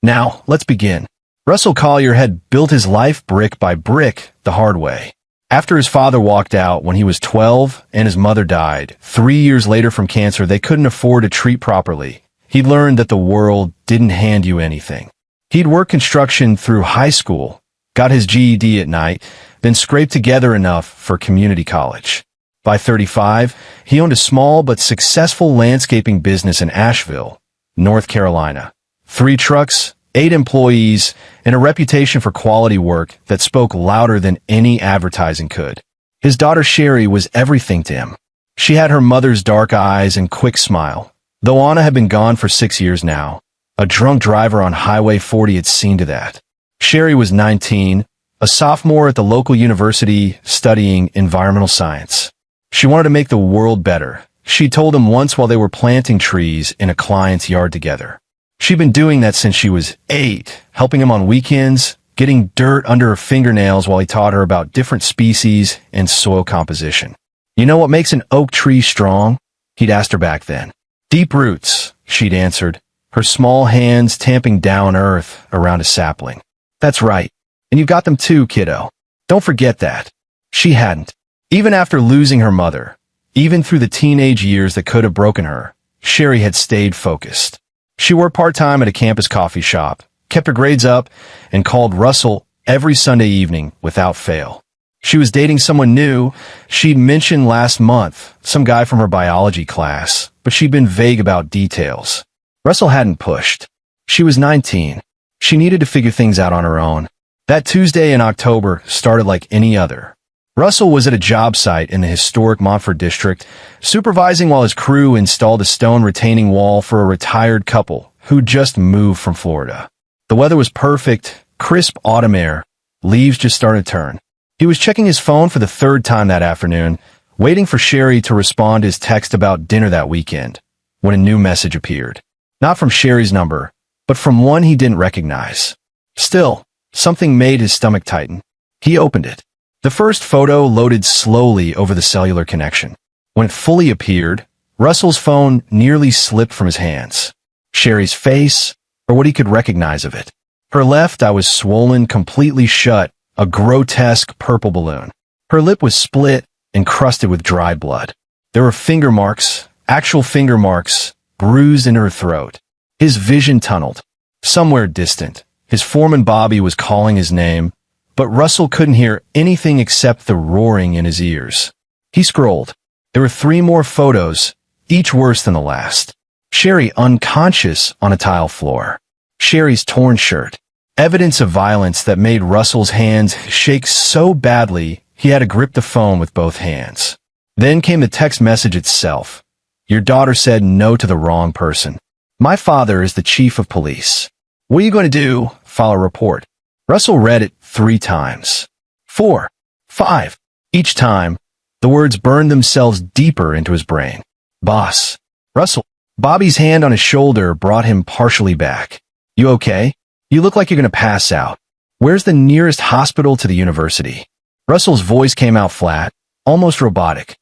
Now, let's begin. Russell Collier had built his life brick by brick the hard way. After his father walked out when he was 12 and his mother died 3 years later from cancer they couldn't afford to treat properly, he learned that the world didn't hand you anything. He'd worked construction through high school, got his GED at night, then scraped together enough for community college. By 35, he owned a small but successful landscaping business in Asheville, North Carolina. 3 trucks, 8 employees, and a reputation for quality work that spoke louder than any advertising could. His daughter Sherry was everything to him. She had her mother's dark eyes and quick smile. Though Anna had been gone for 6 years now, a drunk driver on Highway 40 had seen to that. Sherry was 19, a sophomore at the local university studying environmental science. She wanted to make the world better. She told him once while they were planting trees in a client's yard together. She'd been doing that since she was 8, helping him on weekends, getting dirt under her fingernails while he taught her about different species and soil composition. You know what makes an oak tree strong? He'd asked her back then. Deep roots, she'd answered, her small hands tamping down earth around a sapling. That's right. And you've got them too, kiddo. Don't forget that. She hadn't. Even after losing her mother, even through the teenage years that could have broken her, Sherry had stayed focused. She worked part-time at a campus coffee shop, kept her grades up, and called Russell every Sunday evening without fail. She was dating someone new. She'd mentioned last month, some guy from her biology class, but she'd been vague about details. Russell hadn't pushed. She was 19. She needed to figure things out on her own. That Tuesday in October started like any other. Russell was at a job site in the historic Montfort district, supervising while his crew installed a stone retaining wall for a retired couple who'd just moved from Florida. The weather was perfect, crisp autumn air. Leaves just started to turn. He was checking his phone for the 3rd time that afternoon, waiting for Sherry to respond to his text about dinner that weekend, when a new message appeared. Not from Sherry's number, but from one he didn't recognize. Still, something made his stomach tighten. He opened it. The first photo loaded slowly over the cellular connection. When it fully appeared, Russell's phone nearly slipped from his hands. Sherry's face, or what he could recognize of it. Her left eye was swollen completely shut, a grotesque purple balloon. Her lip was split, encrusted with dried blood. There were finger marks, actual finger marks, bruised in her throat. His vision tunneled. Somewhere distant, his foreman Bobby was calling his name, but Russell couldn't hear anything except the roaring in his ears. He scrolled. There were 3 more photos, each worse than the last. Sherry unconscious on a tile floor. Sherry's torn shirt. Evidence of violence that made Russell's hands shake so badly he had to grip the phone with both hands. Then came the text message itself. Your daughter said no to the wrong person. My father is the chief of police. What are you going to do? File a report. Russell read it 3 times. 4. 5. Each time, the words burned themselves deeper into his brain. Boss. Russell. Bobby's hand on his shoulder brought him partially back. You okay? You look like you're going to pass out. Where's the nearest hospital to the university? Russell's voice came out flat, almost robotic.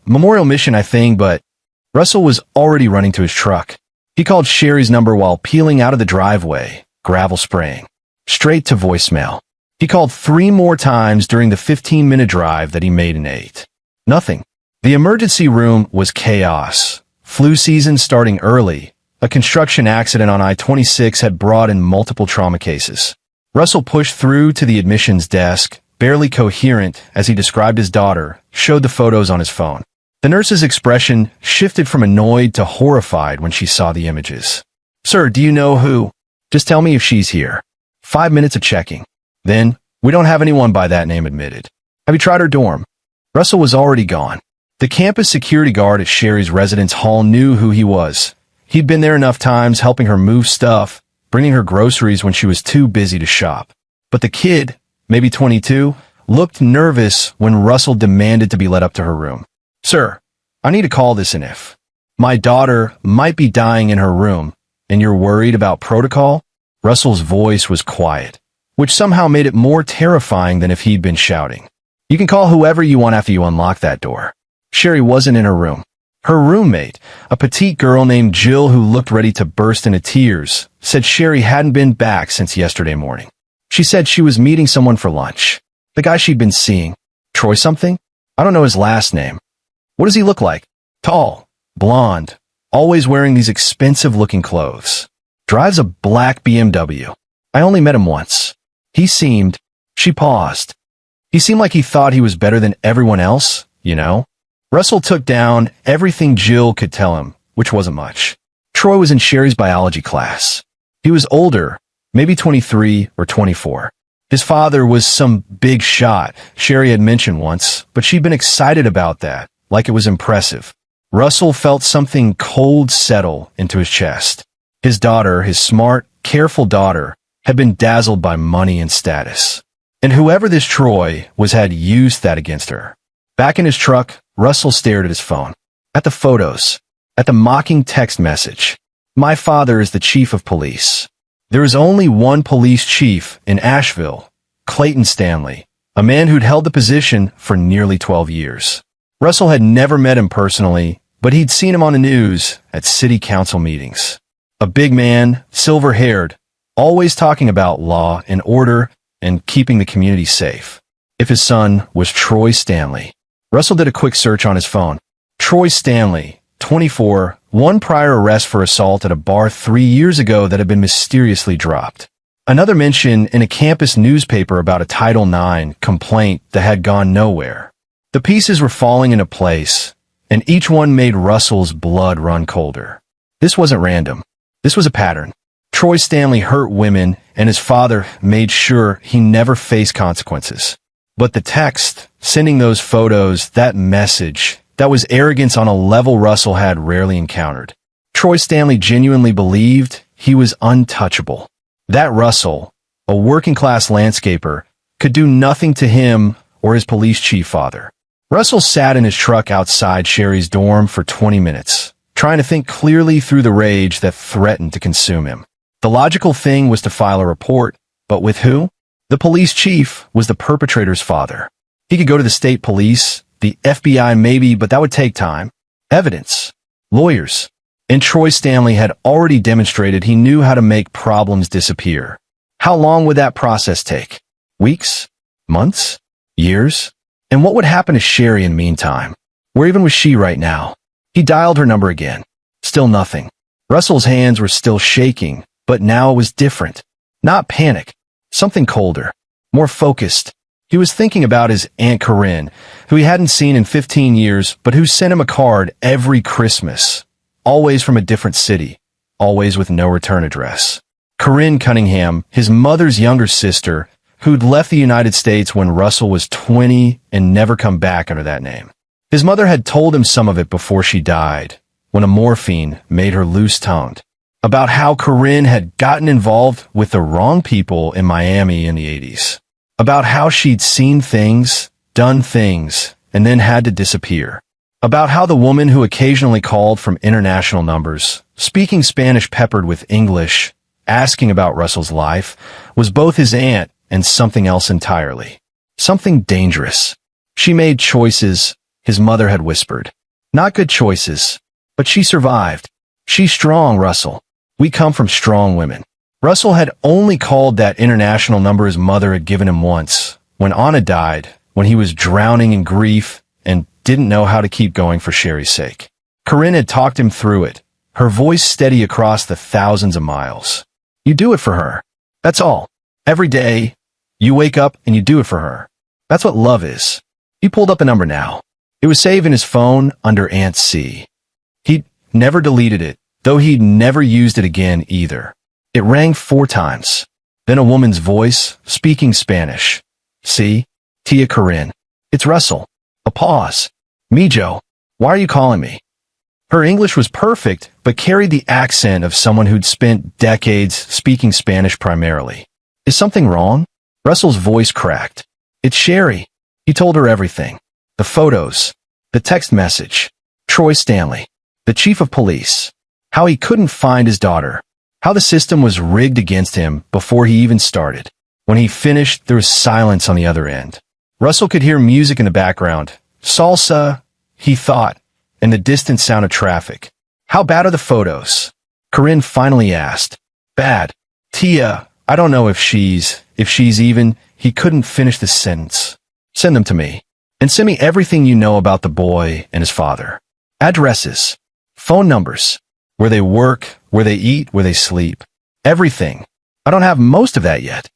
Memorial Mission, I think, but Russell was already running to his truck. He called Sherry's number while peeling out of the driveway, gravel spraying. Straight to voicemail. He called 3 more times during the 15-minute drive that he made in 8. Nothing. The emergency room was chaos. Flu season starting early. A construction accident on I-26 had brought in multiple trauma cases. Russell pushed through to the admissions desk, barely coherent as he described his daughter, showed the photos on his phone. The nurse's expression shifted from annoyed to horrified when she saw the images. Sir, do you know who? Just tell me if she's here. 5 minutes of checking. Then, we don't have anyone by that name admitted. Have you tried her dorm? Russell was already gone. The campus security guard at Sherry's residence hall knew who he was. He'd been there enough times helping her move stuff, bringing her groceries when she was too busy to shop. But the kid, maybe 22, looked nervous when Russell demanded to be let up to her room. Sir, I need to call this in if. My daughter might be dying in her room, and you're worried about protocol? Russell's voice was quiet, which somehow made it more terrifying than if he'd been shouting. You can call whoever you want after you unlock that door. Sherry wasn't in her room. Her roommate, a petite girl named Jill who looked ready to burst into tears, said Sherry hadn't been back since yesterday morning. She said she was meeting someone for lunch. The guy she'd been seeing. Troy something? I don't know his last name. What does he look like? Tall, blonde, always wearing these expensive-looking clothes. Drives a black BMW. I only met him once. She paused. He seemed like he thought he was better than everyone else, you know? Russell took down everything Jill could tell him, which wasn't much. Troy was in Sherry's biology class. He was older, maybe 23 or 24. His father was some big shot, Sherry had mentioned once, but she'd been excited about that, like it was impressive. Russell felt something cold settle into his chest. His daughter, his smart, careful daughter, had been dazzled by money and status. And whoever this Troy was had used that against her. Back in his truck, Russell stared at his phone. At the photos. At the mocking text message. My father is the chief of police. There is only one police chief in Asheville, Clayton Stanley, a man who'd held the position for nearly 12 years. Russell had never met him personally, but he'd seen him on the news at city council meetings. A big man, silver-haired, always talking about law and order and keeping the community safe. If his son was Troy Stanley. Russell did a quick search on his phone. Troy Stanley, 24, one prior arrest for assault at a bar 3 years ago that had been mysteriously dropped. Another mention in a campus newspaper about a Title IX complaint that had gone nowhere. The pieces were falling into place, and each one made Russell's blood run colder. This wasn't random. This was a pattern. Troy Stanley hurt women, and his father made sure he never faced consequences. But the text, sending those photos, that message, that was arrogance on a level Russell had rarely encountered. Troy Stanley genuinely believed he was untouchable. That Russell, a working-class landscaper, could do nothing to him or his police chief father. Russell sat in his truck outside Sherry's dorm for 20 minutes, trying to think clearly through the rage that threatened to consume him. The logical thing was to file a report, but with who? The police chief was the perpetrator's father. He could go to the state police, the FBI maybe, but that would take time. Evidence. Lawyers. And Troy Stanley had already demonstrated he knew how to make problems disappear. How long would that process take? Weeks? Months? Years? And what would happen to Sherry in the meantime? Where even was she right now? He dialed her number again. Still nothing. Russell's hands were still shaking, but now it was different. Not panic. Something colder. More focused. He was thinking about his Aunt Corinne, who he hadn't seen in 15 years, but who sent him a card every Christmas. Always from a different city. Always with no return address. Corinne Cunningham, his mother's younger sister, who'd left the United States when Russell was 20 and never come back under that name. His mother had told him some of it before she died, when a morphine made her loose-tongued, about how Corinne had gotten involved with the wrong people in Miami in the 80s, about how she'd seen things, done things, and then had to disappear, about how the woman who occasionally called from international numbers, speaking Spanish peppered with English, asking about Russell's life, was both his aunt and something else entirely. Something dangerous. She made choices, his mother had whispered. Not good choices, but she survived. She's strong, Russell. We come from strong women. Russell had only called that international number his mother had given him once, when Anna died, when he was drowning in grief and didn't know how to keep going for Sherry's sake. Corinne had talked him through it, her voice steady across the thousands of miles. You do it for her. That's all. Every day, you wake up and you do it for her. That's what love is. He pulled up the number now. It was saved in his phone under Aunt C. He'd never deleted it, though he'd never used it again either. It rang 4 times. Then a woman's voice, speaking Spanish. See? Tia Corinne. It's Russell. A pause. Me, Joe. Why are you calling me? Her English was perfect, but carried the accent of someone who'd spent decades speaking Spanish primarily. Is something wrong? Russell's voice cracked. It's Sherry. He told her everything. The photos. The text message. Troy Stanley. The chief of police. How he couldn't find his daughter. How the system was rigged against him before he even started. When he finished, there was silence on the other end. Russell could hear music in the background. Salsa, he thought, and the distant sound of traffic. How bad are the photos? Corinne finally asked. Bad. Tia, I don't know if she's even, he couldn't finish the sentence. Send them to me. And send me everything you know about the boy and his father. Addresses. Phone numbers. Where they work, where they eat, where they sleep. Everything. I don't have most of that yet.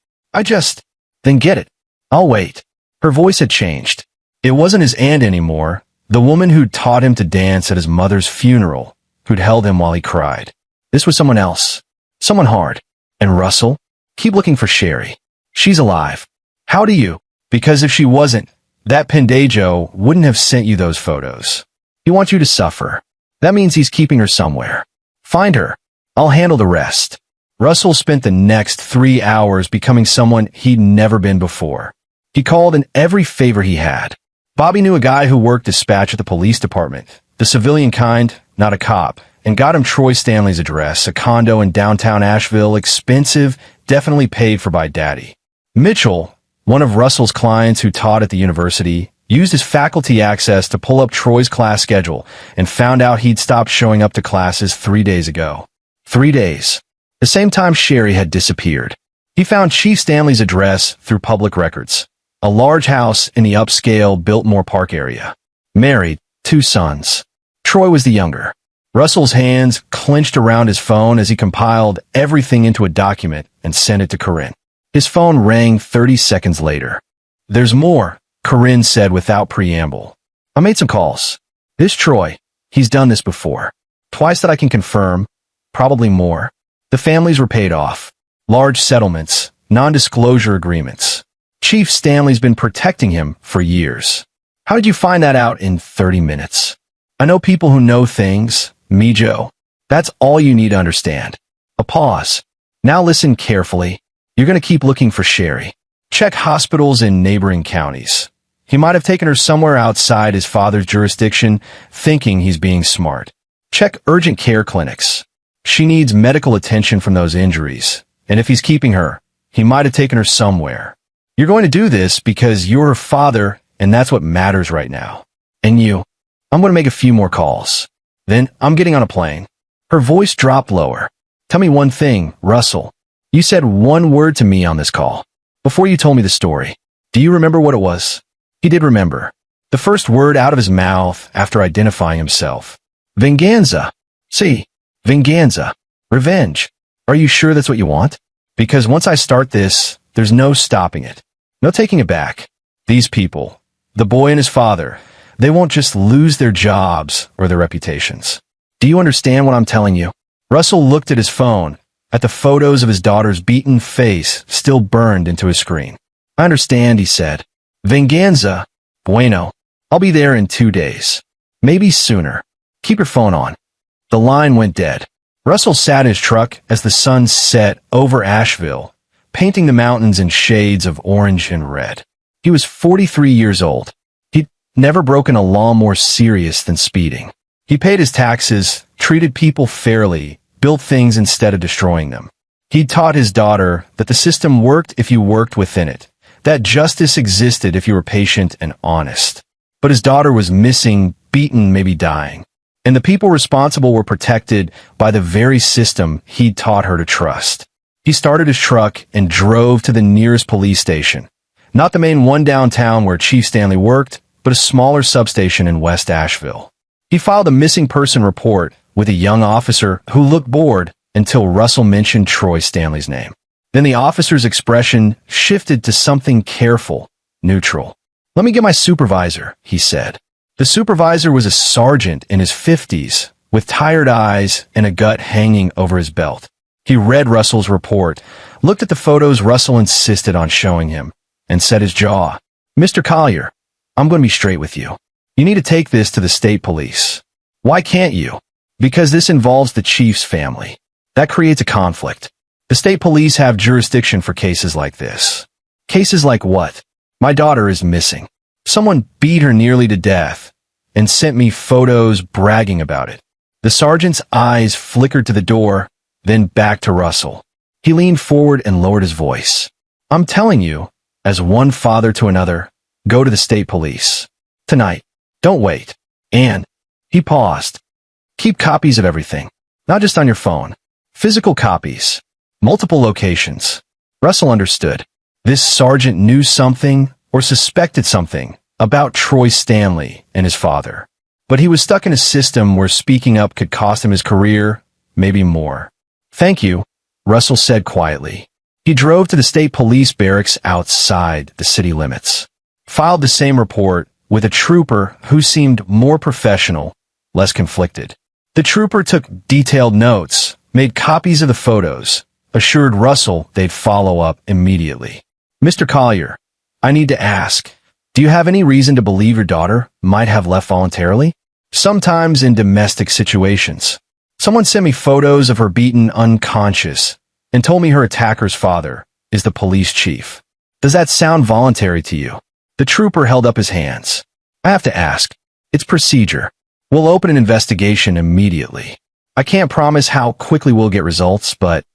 Then get it. I'll wait. Her voice had changed. It wasn't his aunt anymore, the woman who'd taught him to dance at his mother's funeral, who'd held him while he cried. This was someone else. Someone hard. And Russell? Keep looking for Sherry. She's alive. How do you? Because if she wasn't, that pendejo wouldn't have sent you those photos. He wants you to suffer. That means he's keeping her somewhere. Find her. I'll handle the rest. Russell spent the next 3 hours becoming someone he'd never been before. He called in every favor he had. Bobby knew a guy who worked dispatch at the police department, the civilian kind, not a cop, and got him Troy Stanley's address, a condo in downtown Asheville, expensive, definitely paid for by Daddy. Mitchell, one of Russell's clients who taught at the university, used his faculty access to pull up Troy's class schedule and found out he'd stopped showing up to classes 3 days ago. 3 days. The same time Sherry had disappeared. He found Chief Stanley's address through public records. A large house in the upscale Biltmore Park area. Married, 2 sons. Troy was the younger. Russell's hands clenched around his phone as he compiled everything into a document and sent it to Corinne. His phone rang 30 seconds later. There's more, Corinne said without preamble. I made some calls. This Troy, he's done this before. Twice that I can confirm, probably more. The families were paid off. Large settlements, non-disclosure agreements. Chief Stanley's been protecting him for years. How did you find that out in 30 minutes? I know people who know things, me, Joe. That's all you need to understand. A pause. Now listen carefully. You're going to keep looking for Sherry. Check hospitals in neighboring counties. He might have taken her somewhere outside his father's jurisdiction, thinking he's being smart. Check urgent care clinics. She needs medical attention from those injuries, and if he's keeping her, he might have taken her somewhere. You're going to do this because you're her father, and that's what matters right now. And you. I'm going to make a few more calls. Then I'm getting on a plane. Her voice dropped lower. Tell me one thing, Russell. You said one word to me on this call. Before you told me the story. Do you remember what it was? He did remember. The first word out of his mouth after identifying himself. Venganza. See. Venganza. Revenge. Are you sure that's what you want? Because once I start this, there's no stopping it. No taking it back. These people, the boy and his father, they won't just lose their jobs or their reputations. Do you understand what I'm telling you? Russell looked at his phone, at the photos of his daughter's beaten face still burned into his screen. I understand, he said. Venganza. Bueno. I'll be there in 2 days. Maybe sooner. Keep your phone on. The line went dead. Russell sat in his truck as the sun set over Asheville, painting the mountains in shades of orange and red. He was 43 years old. He'd never broken a law more serious than speeding. He paid his taxes, treated people fairly, built things instead of destroying them. He'd taught his daughter that the system worked if you worked within it, that justice existed if you were patient and honest. But his daughter was missing, beaten, maybe dying. And the people responsible were protected by the very system he'd taught her to trust. He started his truck and drove to the nearest police station. Not the main one downtown where Chief Stanley worked, but a smaller substation in West Asheville. He filed a missing person report with a young officer who looked bored until Russell mentioned Troy Stanley's name. Then the officer's expression shifted to something careful, neutral. Let me get my supervisor, he said. The supervisor was a sergeant in his 50s, with tired eyes and a gut hanging over his belt. He read Russell's report, looked at the photos Russell insisted on showing him, and set his jaw. Mr. Collier, I'm going to be straight with you. You need to take this to the state police. Why can't you? Because this involves the chief's family. That creates a conflict. The state police have jurisdiction for cases like this. Cases like what? My daughter is missing. Someone beat her nearly to death and sent me photos bragging about it. The sergeant's eyes flickered to the door, then back to Russell. He leaned forward and lowered his voice. I'm telling you, as one father to another, go to the state police. Tonight. Don't wait. And He paused. Keep copies of everything. Not just on your phone. Physical copies. Multiple locations. Russell understood. This sergeant knew something or suspected something about Troy Stanley and his father. But he was stuck in a system where speaking up could cost him his career, maybe more. Thank you, Russell said quietly. He drove to the state police barracks outside the city limits. Filed the same report with a trooper who seemed more professional, less conflicted. The trooper took detailed notes, made copies of the photos, assured Russell they'd follow up immediately. Mr. Collier, I need to ask, do you have any reason to believe your daughter might have left voluntarily? Sometimes in domestic situations. Someone sent me photos of her beaten unconscious and told me her attacker's father is the police chief. Does that sound voluntary to you? The trooper held up his hands. I have to ask. It's procedure. We'll open an investigation immediately. I can't promise how quickly we'll get results, but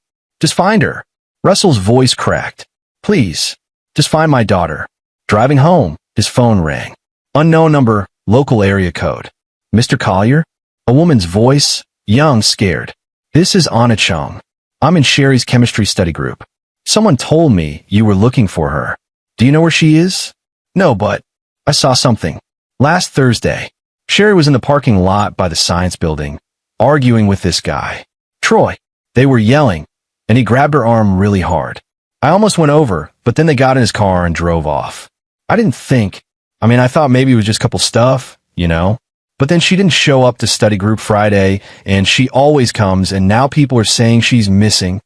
just find her. Russell's voice cracked. Please, just find my daughter. Driving home, his phone rang. Unknown number, local area code. Mr. Collier? A woman's voice, young, scared. This is Anna Chung. I'm in Sherry's chemistry study group. Someone told me you were looking for her. Do you know where she is? No, but I saw something. Last Thursday, Sherry was in the parking lot by the science building, arguing with this guy, Troy. They were yelling, and he grabbed her arm really hard. I almost went over, but then they got in his car and drove off. I didn't think. I thought maybe it was just a couple stuff, But then she didn't show up to study group Friday, and she always comes, and now people are saying she's missing.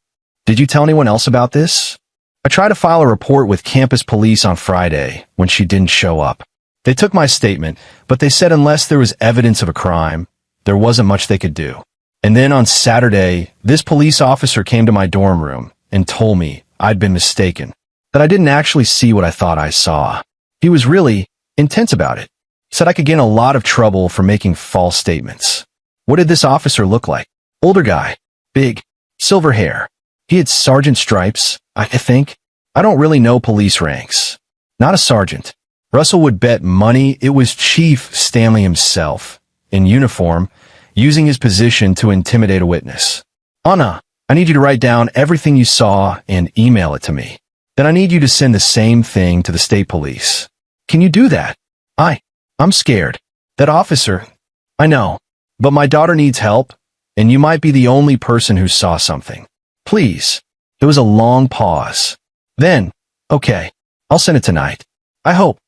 Did you tell anyone else about this? I tried to file a report with campus police on Friday when she didn't show up. They took my statement, but they said unless there was evidence of a crime, there wasn't much they could do. And then on Saturday, this police officer came to my dorm room and told me I'd been mistaken, that I didn't actually see what I thought I saw. He was really intense about it. Said I could get in a lot of trouble for making false statements. What did this officer look like? Older guy. Big. Silver hair. He had sergeant stripes, I think. I don't really know police ranks. Not a sergeant. Russell would bet money it was Chief Stanley himself, in uniform, using his position to intimidate a witness. Anna, I need you to write down everything you saw and email it to me. Then I need you to send the same thing to the state police. Can you do that? I'm scared. That officer, I know, but my daughter needs help, and you might be the only person who saw something. Please. There was a long pause. Then, okay, I'll send it tonight. I hope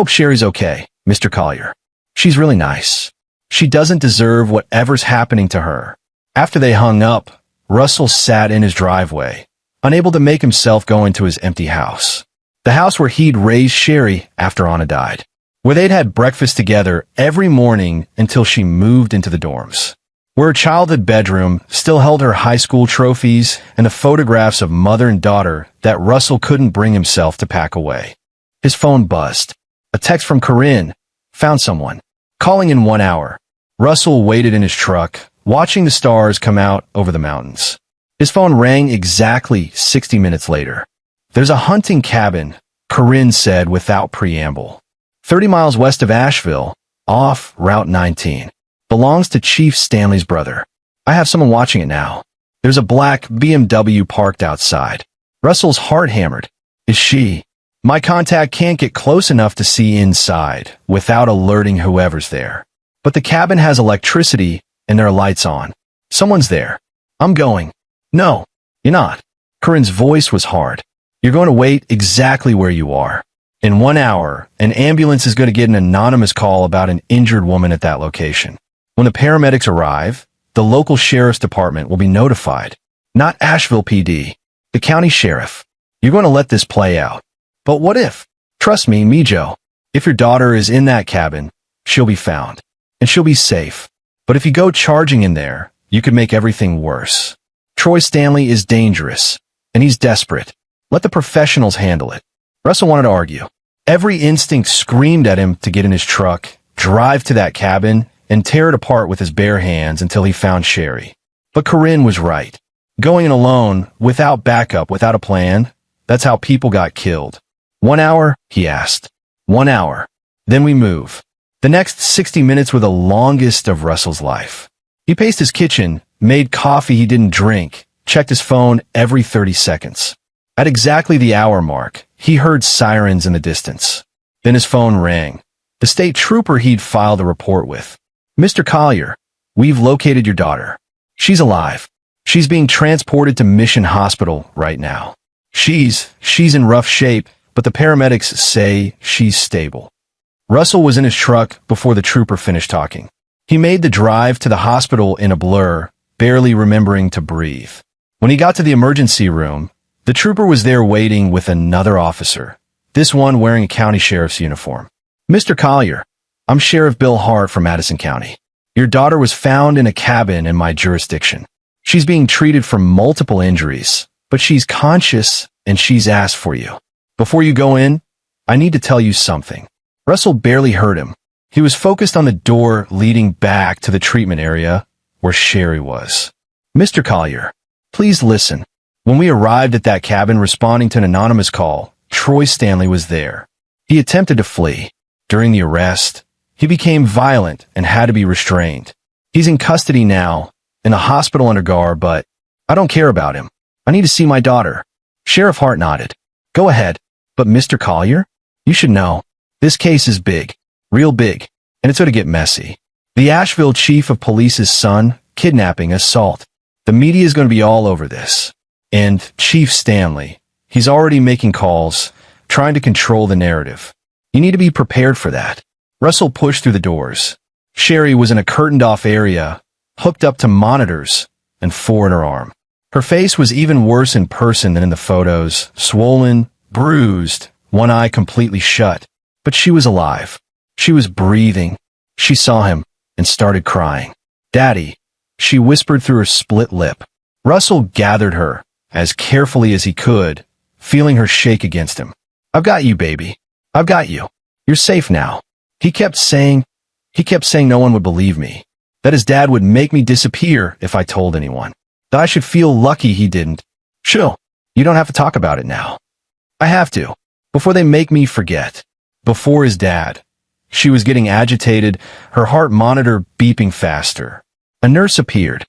Sherry's okay, Mr. Collier. She's really nice. She doesn't deserve whatever's happening to her. After they hung up, Russell sat in his driveway, unable to make himself go into his empty house. The house where he'd raised Sherry after Anna died. Where they'd had breakfast together every morning until she moved into the dorms. Where her childhood bedroom still held her high school trophies and the photographs of mother and daughter that Russell couldn't bring himself to pack away. His phone buzzed. A text from Corinne. Found someone. Calling in 1 hour. Russell waited in his truck, watching the stars come out over the mountains. His phone rang exactly 60 minutes later. There's a hunting cabin, Corinne said without preamble. 30 miles west of Asheville, off Route 19. Belongs to Chief Stanley's brother. I have someone watching it now. There's a black BMW parked outside. Russell's heart hammered. Is she? My contact can't get close enough to see inside without alerting whoever's there. But the cabin has electricity and there are lights on. Someone's there. I'm going. No, you're not. Corinne's voice was hard. You're going to wait exactly where you are. In 1 hour, an ambulance is going to get an anonymous call about an injured woman at that location. When the paramedics arrive, the local sheriff's department will be notified. Not Asheville PD, the county sheriff. You're going to let this play out. But what if? Trust me, Mijo. If your daughter is in that cabin, she'll be found. And she'll be safe. But if you go charging in there, you could make everything worse. Troy Stanley is dangerous, and he's desperate. Let the professionals handle it. Russell wanted to argue. Every instinct screamed at him to get in his truck, drive to that cabin, and tear it apart with his bare hands until he found Sherry. But Corinne was right. Going in alone, without backup, without a plan, that's how people got killed. 1 hour? He asked. 1 hour. Then we move. The next 60 minutes were the longest of Russell's life. He paced his kitchen, made coffee he didn't drink, checked his phone every 30 seconds. At exactly the hour mark, he heard sirens in the distance. Then his phone rang. The state trooper he'd filed a report with. "Mr. Collier, we've located your daughter. She's alive. She's being transported to Mission Hospital right now. She's in rough shape, but the paramedics say she's stable." Russell was in his truck before the trooper finished talking. He made the drive to the hospital in a blur, barely remembering to breathe. When he got to the emergency room, the trooper was there waiting with another officer, this one wearing a county sheriff's uniform. "Mr. Collier, I'm Sheriff Bill Hart from Madison County. Your daughter was found in a cabin in my jurisdiction. She's being treated for multiple injuries, but she's conscious and she's asked for you. Before you go in, I need to tell you something." Russell barely heard him. He was focused on the door leading back to the treatment area where Sherry was. "Mr. Collier, please listen. When we arrived at that cabin responding to an anonymous call, Troy Stanley was there. He attempted to flee. During the arrest, he became violent and had to be restrained. He's in custody now, in a hospital under guard, but I don't care about him. I need to see my daughter." Sheriff Hart nodded. "Go ahead. But Mr. Collier, you should know, this case is big, real big, and it's going to get messy. The Asheville chief of police's son, kidnapping, assault. The media is going to be all over this. And Chief Stanley, he's already making calls, trying to control the narrative. You need to be prepared for that." Russell pushed through the doors. Sherry was in a curtained-off area, hooked up to monitors, and 4 in her arm. Her face was even worse in person than in the photos, swollen, bruised, one eye completely shut. But she was alive. She was breathing. She saw him and started crying. "Daddy," she whispered through her split lip. Russell gathered her as carefully as he could, feeling her shake against him. "I've got you, baby. I've got you. You're safe now." He kept saying no one would believe me, that his dad would make me disappear if I told anyone, that I should feel lucky he didn't. "Chill. You don't have to talk about it now." "I have to, before they make me forget." Before his dad. She was getting agitated, her heart monitor beeping faster. A nurse appeared.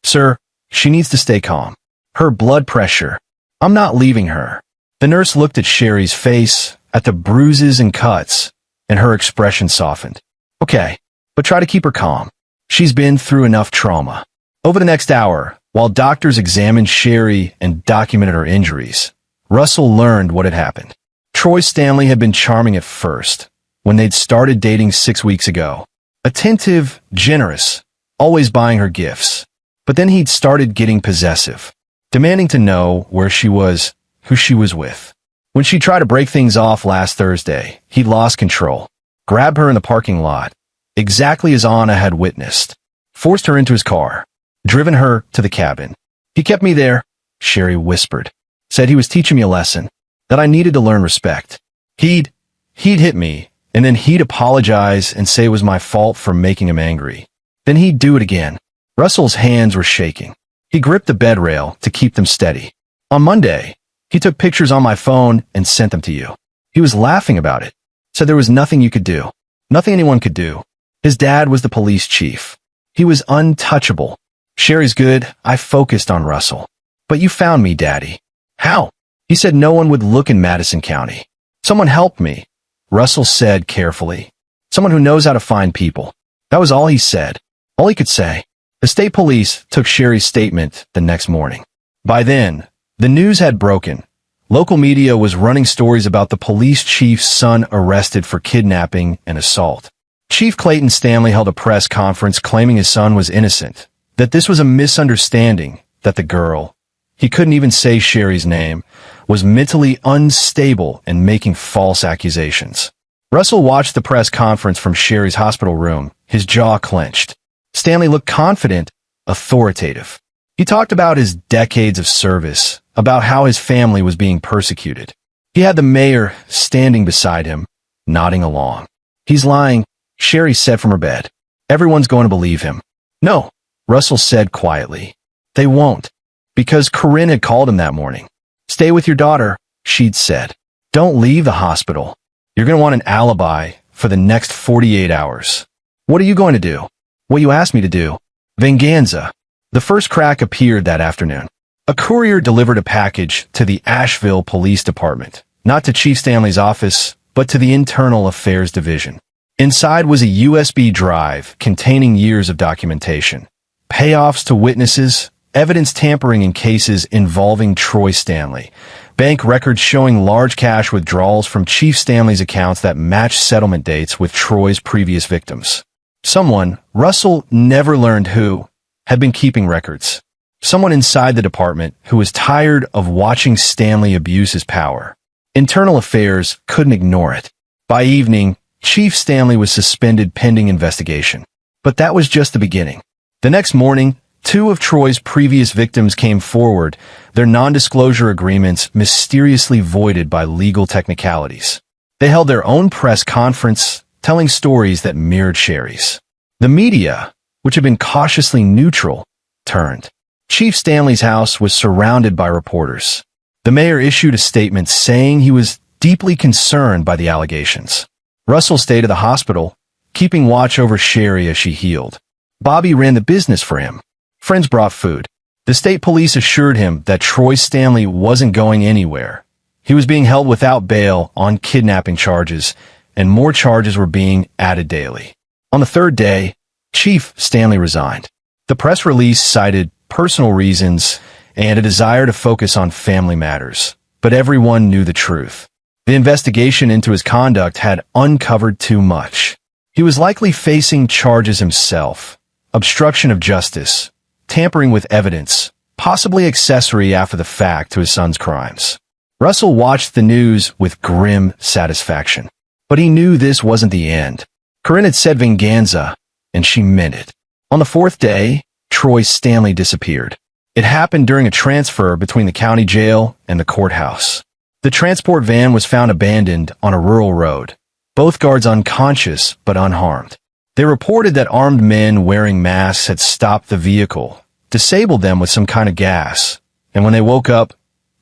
"Sir, she needs to stay calm. Her blood pressure. I'm not leaving her." The nurse looked at Sherry's face, at the bruises and cuts, and her expression softened. "Okay, but try to keep her calm. She's been through enough trauma." Over the next hour, while doctors examined Sherry and documented her injuries, Russell learned what had happened. Troy Stanley had been charming at first, when they'd started dating 6 weeks ago. Attentive, generous, always buying her gifts. But then he'd started getting possessive, demanding to know where she was, who she was with. When she tried to break things off last Thursday, he'd lost control, grabbed her in the parking lot, exactly as Anna had witnessed, forced her into his car, driven her to the cabin. "He kept me there," Sherry whispered, "said he was teaching me a lesson, that I needed to learn respect. He'd hit me, and then he'd apologize and say it was my fault for making him angry. Then he'd do it again." Russell's hands were shaking. He gripped the bed rail to keep them steady. "On Monday, he took pictures on my phone and sent them to you. He was laughing about it, said there was nothing you could do, nothing anyone could do. His dad was the police chief. He was untouchable." Sherry's good. "I focused on Russell. But you found me, Daddy." "How?" "He said no one would look in Madison County. Someone helped me," Russell said carefully. "Someone who knows how to find people." That was all he said. All he could say. The state police took Sherry's statement the next morning. By then, the news had broken. Local media was running stories about the police chief's son arrested for kidnapping and assault. Chief Clayton Stanley held a press conference claiming his son was innocent, that this was a misunderstanding, that the girl, he couldn't even say Sherry's name, was mentally unstable and making false accusations. Russell watched the press conference from Sherry's hospital room, his jaw clenched. Stanley looked confident, authoritative. He talked about his decades of service, about how his family was being persecuted. He had the mayor standing beside him, nodding along. "He's lying," Sherry said from her bed. "Everyone's going to believe him." "No," Russell said quietly. "They won't. Because Corinne had called him that morning. Stay with your daughter," she'd said. "Don't leave the hospital. You're going to want an alibi for the next 48 hours. What are you going to do? What you asked me to do. Venganza. The first crack appeared that afternoon. A courier delivered a package to the Asheville Police Department, not to Chief Stanley's office, but to the Internal Affairs Division. Inside was a USB drive containing years of documentation, payoffs to witnesses, evidence tampering in cases involving Troy Stanley, bank records showing large cash withdrawals from Chief Stanley's accounts that matched settlement dates with Troy's previous victims. Someone, Russell never learned who, had been keeping records. Someone inside the department who was tired of watching Stanley abuse his power. Internal Affairs couldn't ignore it. By evening, Chief Stanley was suspended pending investigation. But that was just the beginning. The next morning, two of Troy's previous victims came forward, their non-disclosure agreements mysteriously voided by legal technicalities. They held their own press conference, telling stories that mirrored Sherry's. The media, which had been cautiously neutral, turned. Chief Stanley's house was surrounded by reporters. The mayor issued a statement saying he was deeply concerned by the allegations. Russell stayed at the hospital, keeping watch over Sherry as she healed. Bobby ran the business for him. Friends brought food. The state police assured him that Troy Stanley wasn't going anywhere. He was being held without bail on kidnapping charges, and more charges were being added daily. On the third day, Chief Stanley resigned. The press release cited personal reasons and a desire to focus on family matters, but everyone knew the truth. The investigation into his conduct had uncovered too much. He was likely facing charges himself, obstruction of justice, tampering with evidence, possibly accessory after the fact to his son's crimes. Russell watched the news with grim satisfaction. But he knew this wasn't the end. Corinne had said venganza, and she meant it. On the fourth day, Troy Stanley disappeared. It happened during a transfer between the county jail and the courthouse. The transport van was found abandoned on a rural road, both guards unconscious but unharmed. They reported that armed men wearing masks had stopped the vehicle, disabled them with some kind of gas, and when they woke up,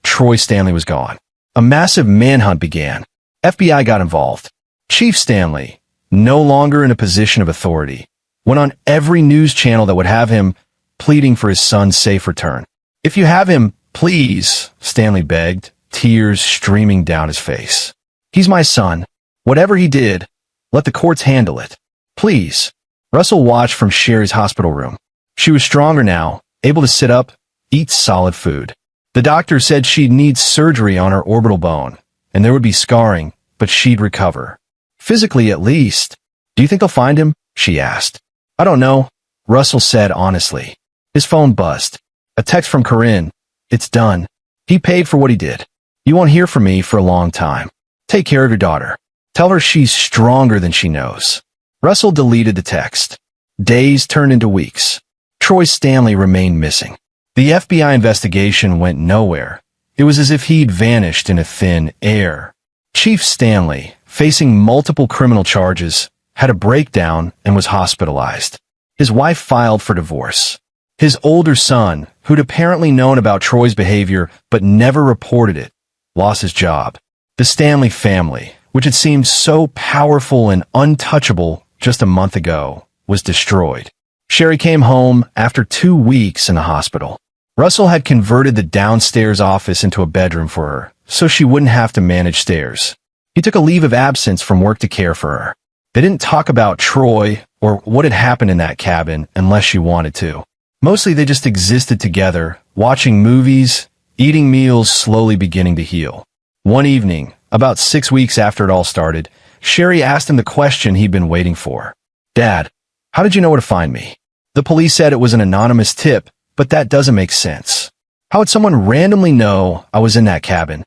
Troy Stanley was gone. A massive manhunt began. FBI got involved. Chief Stanley, no longer in a position of authority, went on every news channel that would have him pleading for his son's safe return. "If you have him, please," Stanley begged, tears streaming down his face. "He's my son. Whatever he did, let the courts handle it. Please." Russell watched from Sherry's hospital room. She was stronger now, able to sit up, eat solid food. The doctor said she'd need surgery on her orbital bone, and there would be scarring, but she'd recover. Physically, at least. "Do you think they'll find him?" she asked. "I don't know," Russell said honestly. His phone buzzed. A text from Corinne. "It's done. He paid for what he did. You won't hear from me for a long time. Take care of your daughter. Tell her she's stronger than she knows." Russell deleted the text. Days turned into weeks. Troy Stanley remained missing. The FBI investigation went nowhere. It was as if he'd vanished in a thin air. Chief Stanley, facing multiple criminal charges, had a breakdown and was hospitalized. His wife filed for divorce. His older son, who'd apparently known about Troy's behavior but never reported it, lost his job. The Stanley family, which had seemed so powerful and untouchable just a month ago, was destroyed. Sherry came home after 2 weeks in the hospital. Russell had converted the downstairs office into a bedroom for her, so she wouldn't have to manage stairs. He took a leave of absence from work to care for her. They didn't talk about Troy or what had happened in that cabin unless she wanted to. Mostly they just existed together, watching movies, eating meals, slowly beginning to heal. One evening, about 6 weeks after it all started, Sherry asked him the question he'd been waiting for. "Dad, how did you know where to find me?" The police said it was an anonymous tip, but that doesn't make sense. How would someone randomly know I was in that cabin?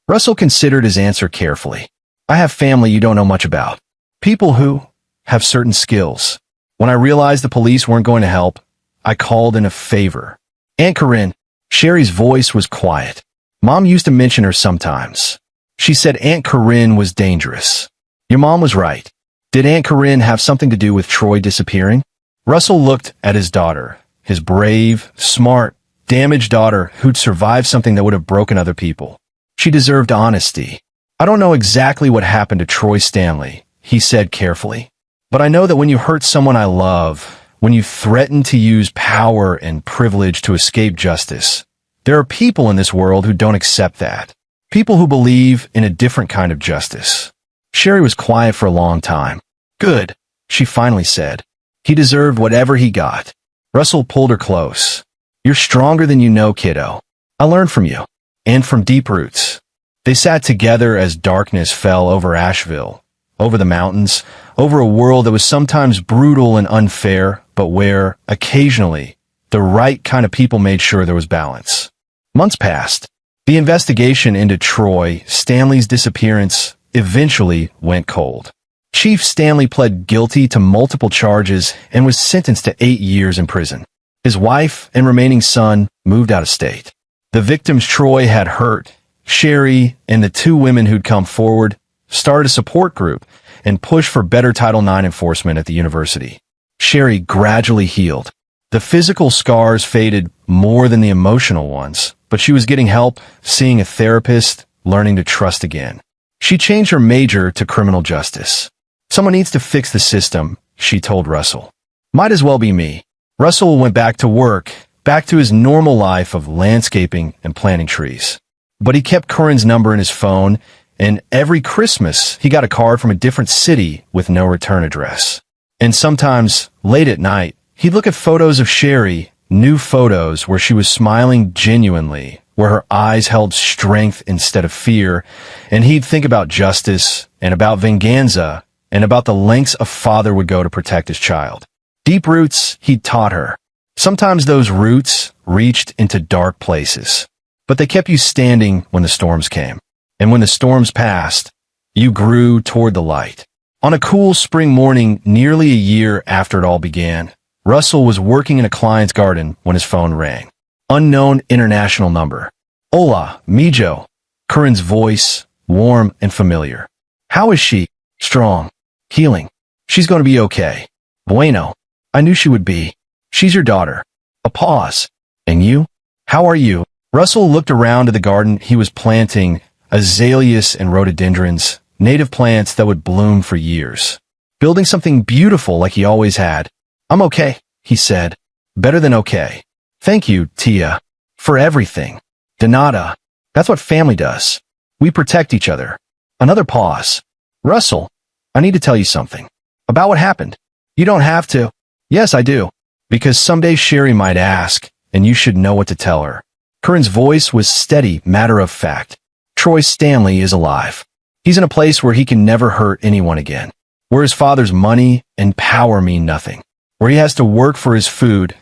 Russell considered his answer carefully. "I have family you don't know much about. People who have certain skills. When I realized the police weren't going to help, I called in a favor. Aunt Corinne." Sherry's voice was quiet. Mom used to mention her sometimes. She said Aunt Corinne was dangerous. Your mom was right. Did Aunt Corinne have something to do with Troy disappearing? Russell looked at his daughter, his brave, smart, damaged daughter who'd survived something that would have broken other people. She deserved honesty. "I don't know exactly what happened to Troy Stanley," he said carefully. But I know that when you hurt someone I love, when you threaten to use power and privilege to escape justice, there are people in this world who don't accept that. People who believe in a different kind of justice. Sherry was quiet for a long time. Good, she finally said. He deserved whatever he got. Russell pulled her close. You're stronger than you know, kiddo. I learned from you. And from deep roots. They sat together as darkness fell over Asheville, over the mountains, over a world that was sometimes brutal and unfair, but where, occasionally, the right kind of people made sure there was balance. Months passed. The investigation into Troy, Stanley's disappearance, eventually went cold. Chief Stanley pled guilty to multiple charges and was sentenced to 8 years in prison. His wife and remaining son moved out of state. The victims Troy had hurt, Sherry and the 2 women who'd come forward, started a support group and pushed for better Title IX enforcement at the university. Sherry gradually healed. The physical scars faded more than the emotional ones, but she was getting help, seeing a therapist, learning to trust again. She changed her major to criminal justice. Someone needs to fix the system, she told Russell. Might as well be me. Russell went back to work, back to his normal life of landscaping and planting trees. But he kept Curran's number in his phone, and every Christmas he got a card from a different city with no return address. And sometimes, late at night, he'd look at photos of Sherry, new photos where she was smiling genuinely, where her eyes held strength instead of fear, and he'd think about justice, and about venganza, and about the lengths a father would go to protect his child. Deep roots, he'd taught her. Sometimes those roots reached into dark places, but they kept you standing when the storms came. And when the storms passed, you grew toward the light. On a cool spring morning, nearly a year after it all began, Russell was working in a client's garden when his phone rang. Unknown international number. Hola, Mijo. Curran's voice, warm and familiar. How is she? Strong. Healing. She's going to be okay. Bueno. I knew she would be. She's your daughter. A pause. And you? How are you? Russell looked around at the garden he was planting, azaleas and rhododendrons, native plants that would bloom for years. Building something beautiful like he always had. I'm okay, he said. Better than okay. Thank you, Tia. For everything. De nada. That's what family does. We protect each other. Another pause. Russell, I need to tell you something. About what happened. You don't have to. Yes, I do. Because someday Sherry might ask, and you should know what to tell her. Curran's voice was steady, matter of fact. Troy Stanley is alive. He's in a place where he can never hurt anyone again. Where his father's money and power mean nothing. Where he has to work for his food.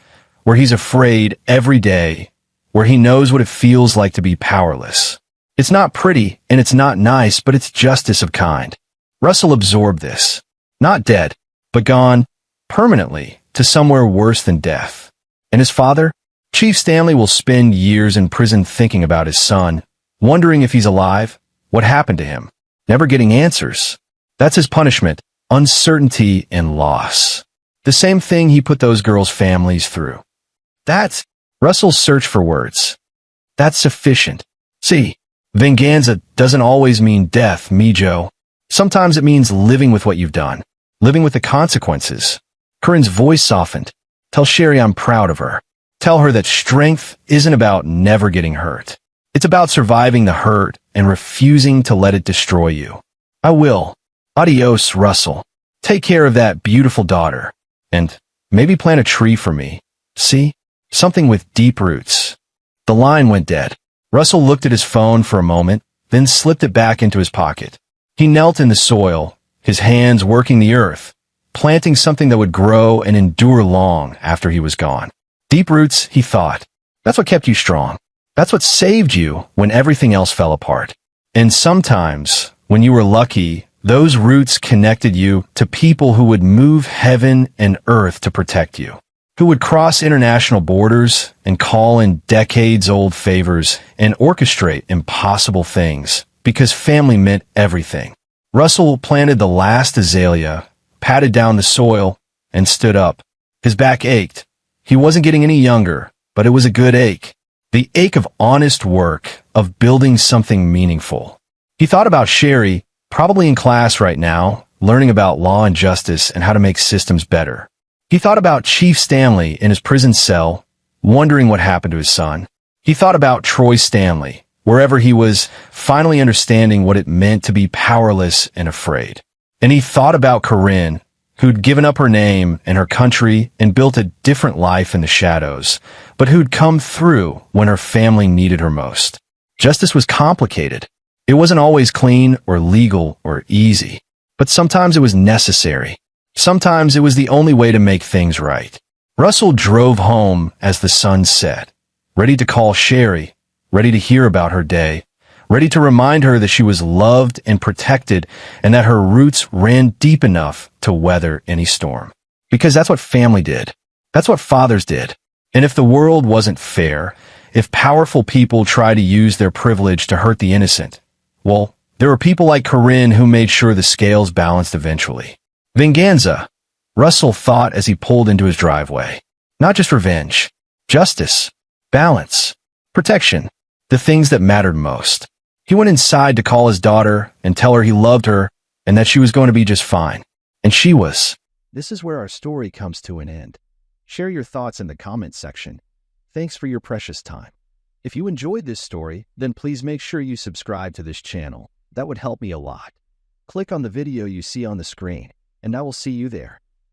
Where he's afraid every day. Where he knows what it feels like to be powerless. It's not pretty, and it's not nice, but it's justice of kind. Russell absorbed this. Not dead, but gone, permanently, to somewhere worse than death. And his father? Chief Stanley will spend years in prison thinking about his son, wondering if he's alive, what happened to him, never getting answers. That's his punishment, uncertainty and loss. The same thing he put those girls' families through. Russell searched for words. That's sufficient. See, venganza doesn't always mean death, Mijo. Sometimes it means living with what you've done, living with the consequences. Curran's voice softened. Tell Sherry I'm proud of her. Tell her that strength isn't about never getting hurt. It's about surviving the hurt and refusing to let it destroy you. I will. Adios, Russell. Take care of that beautiful daughter. And maybe plant a tree for me. See? Something with deep roots. The line went dead. Russell looked at his phone for a moment, then slipped it back into his pocket. He knelt in the soil, his hands working the earth, planting something that would grow and endure long after he was gone. Deep roots, he thought. That's what kept you strong. That's what saved you when everything else fell apart. And sometimes, when you were lucky, those roots connected you to people who would move heaven and earth to protect you, who would cross international borders and call in decades-old favors and orchestrate impossible things because family meant everything. Russell planted the last azalea, patted down the soil, and stood up. His back ached. He wasn't getting any younger, but it was a good ache. The ache of honest work, of building something meaningful. He thought about Sherry, probably in class right now, learning about law and justice and how to make systems better. He thought about Chief Stanley in his prison cell, wondering what happened to his son. He thought about Troy Stanley, wherever he was, finally understanding what it meant to be powerless and afraid. And he thought about Corinne, who'd given up her name and her country and built a different life in the shadows, but who'd come through when her family needed her most. Justice was complicated. It wasn't always clean or legal or easy, but sometimes it was necessary. Sometimes it was the only way to make things right. Russell drove home as the sun set, ready to call Sherry, ready to hear about her day, ready to remind her that she was loved and protected and that her roots ran deep enough to weather any storm. Because that's what family did. That's what fathers did. And if the world wasn't fair, if powerful people tried to use their privilege to hurt the innocent, well, there were people like Corinne who made sure the scales balanced eventually. Venganza, Russell thought as he pulled into his driveway. Not just revenge. Justice. Balance. Protection. The things that mattered most. He went inside to call his daughter and tell her he loved her and that she was going to be just fine. And she was. This is where our story comes to an end. Share your thoughts in the comments section. Thanks for your precious time. If you enjoyed this story, then please make sure you subscribe to this channel. That would help me a lot. Click on the video you see on the screen, and I will see you there.